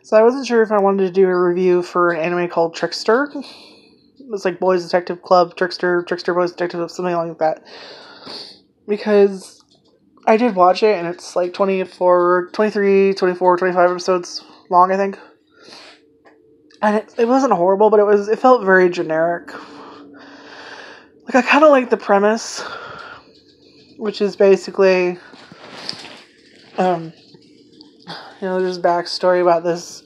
So I wasn't sure if I wanted to do a review for an anime called Trickster. It's like Boys Detective Club, Trickster Boys Detective Club, something like that. Because I did watch it, and it's like 23, 24, 25 episodes long, I think. And it wasn't horrible, but it felt very generic. Like, I kind of like the premise, which is basically, there's a backstory about this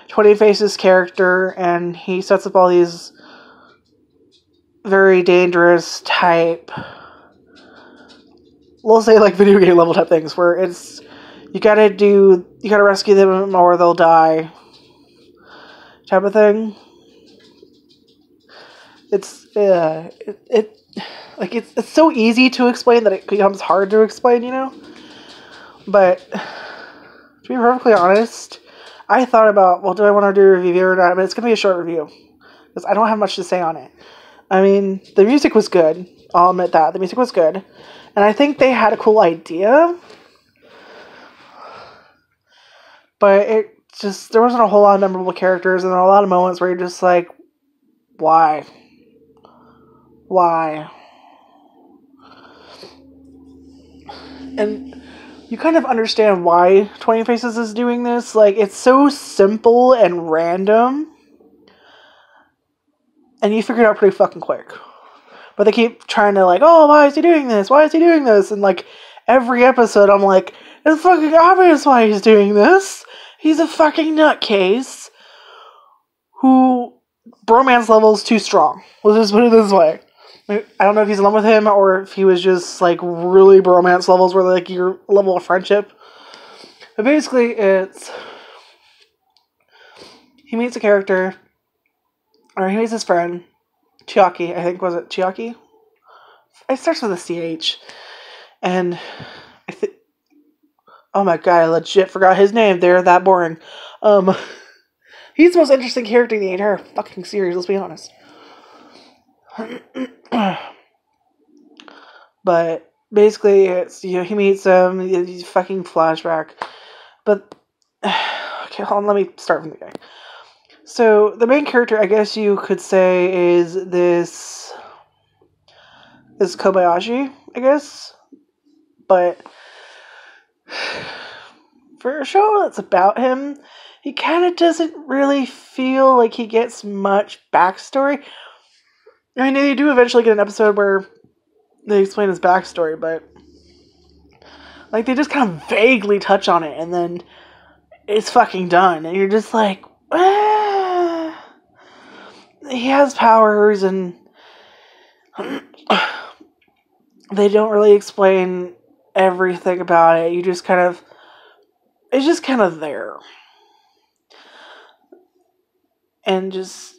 20 Faces character, and he sets up all these very dangerous type, we'll say like video game level type things, where it's, you gotta rescue them or they'll die type of thing. It's, it's so easy to explain that it becomes hard to explain, But, to be perfectly honest, I thought about, well, do I want to do a review or not? But it's going to be a short review, because I don't have much to say on it. I mean, the music was good. I'll admit that. The music was good. And I think they had a cool idea. But there wasn't a whole lot of memorable characters, and there were a lot of moments where you're just like, why? Why? And you kind of understand why 20 Faces is doing this. Like, it's so simple and random. And you figure it out pretty fucking quick. But they keep trying to, like, oh, why is he doing this? Why is he doing this? And, like, every episode I'm like, it's fucking obvious why he's doing this. He's a fucking nutcase who bromance level is too strong. Let's just put it this way. I don't know if he's in love with him or if he was just, like, really bromance levels where, like, your level of friendship. But basically, it's, he meets a character, or he meets his friend, Chiaki, I think, was it Chiaki? It starts with a CH. And I think, oh my god, I legit forgot his name. They're that boring. He's the most interesting character in the entire fucking series, let's be honest. But basically, it's, he meets him, he's fucking flashback. But, okay, hold on, let me start from the beginning. So, the main character, I guess you could say, is this Kobayashi, I guess. But for a show that's about him, he kind of doesn't really feel like he gets much backstory. I mean, they do eventually get an episode where they explain his backstory, but, like, they just kind of vaguely touch on it, and then it's fucking done, and you're just like, he has powers, and they don't really explain everything about it. You just kind of, it's just kind of there. And just,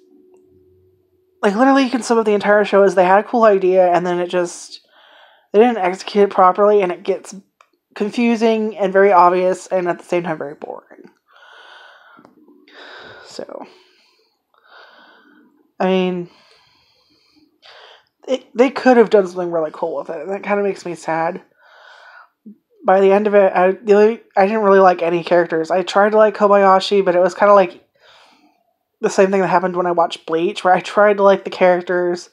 like, literally you can sum up the entire show as they had a cool idea, and then they didn't execute it properly, and it gets confusing and very obvious, and at the same time very boring. So, I mean, they could have done something really cool with it, and that kind of makes me sad. By the end of it, I didn't really like any characters. I tried to like Kobayashi, but it was kind of like the same thing that happened when I watched Bleach, where I tried to like the characters,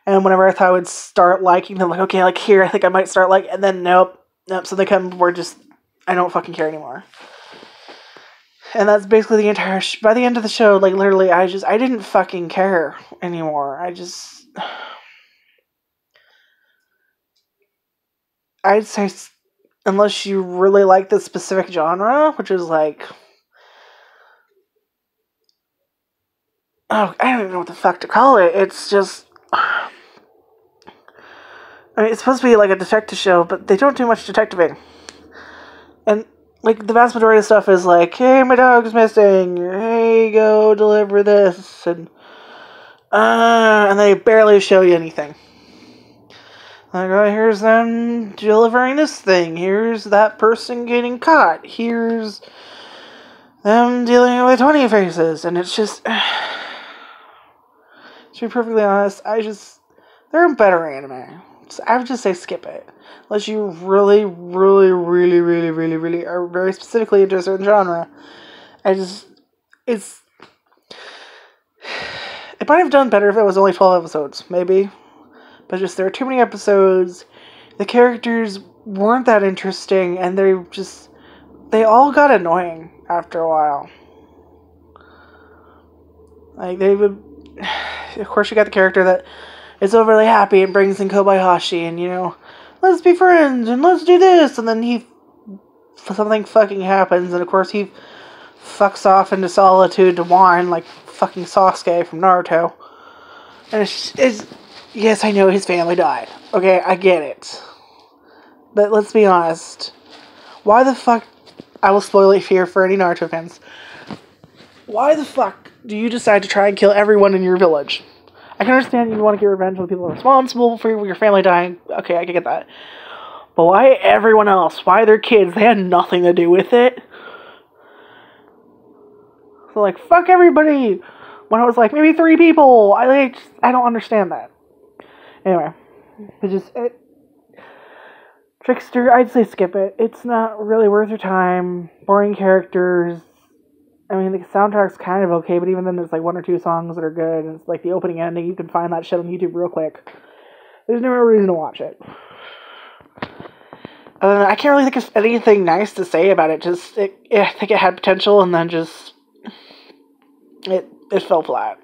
and whenever I thought I would start liking them, like, okay, like here, I think I might start like, and then nope, so they come, we're just, I don't fucking care anymore. And that's basically the entire, by the end of the show, like, literally, I didn't fucking care anymore. I'd say, unless you really like this specific genre, which is like, oh, I don't even know what the fuck to call it. It's just, I mean, it's supposed to be like a detective show, but they don't do much detectiving. And, like, the vast majority of stuff is like, hey, my dog's missing, hey, go deliver this, and they barely show you anything. Like, oh, here's them delivering this thing, here's that person getting caught, here's them dealing with 20 Faces, and it's just, to be perfectly honest, they're a better anime. So I would just say skip it. Unless you really, really, really, really, really, really are very specifically into a certain genre. it's it might have done better if it was only 12 episodes, maybe. But just there are too many episodes. The characters weren't that interesting, and they all got annoying after a while. Like, they would... Of course, you got the character that is overly happy and brings in Kobayashi, and, you know, let's be friends, and let's do this, and then something fucking happens, and of course he fucks off into solitude to whine like fucking Sasuke from Naruto. And it's yes, I know his family died. Okay, I get it. But let's be honest. Why the fuck... I will spoil it here for any Naruto fans. Why the fuck do you decide to try and kill everyone in your village? I can understand you want to get revenge on the people responsible for your family dying. Okay, I can get that. But why everyone else? Why their kids? They had nothing to do with it. So, like, fuck everybody! When it was like, maybe 3 people! I don't understand that. Anyway. Trickster, I'd say skip it. It's not really worth your time. Boring characters. I mean, the soundtrack's kind of okay, but even then there's like 1 or 2 songs that are good. And it's like the opening ending. You can find that shit on YouTube real quick. There's no reason to watch it. I can't really think of anything nice to say about it. I think it had potential, and then just... It fell flat.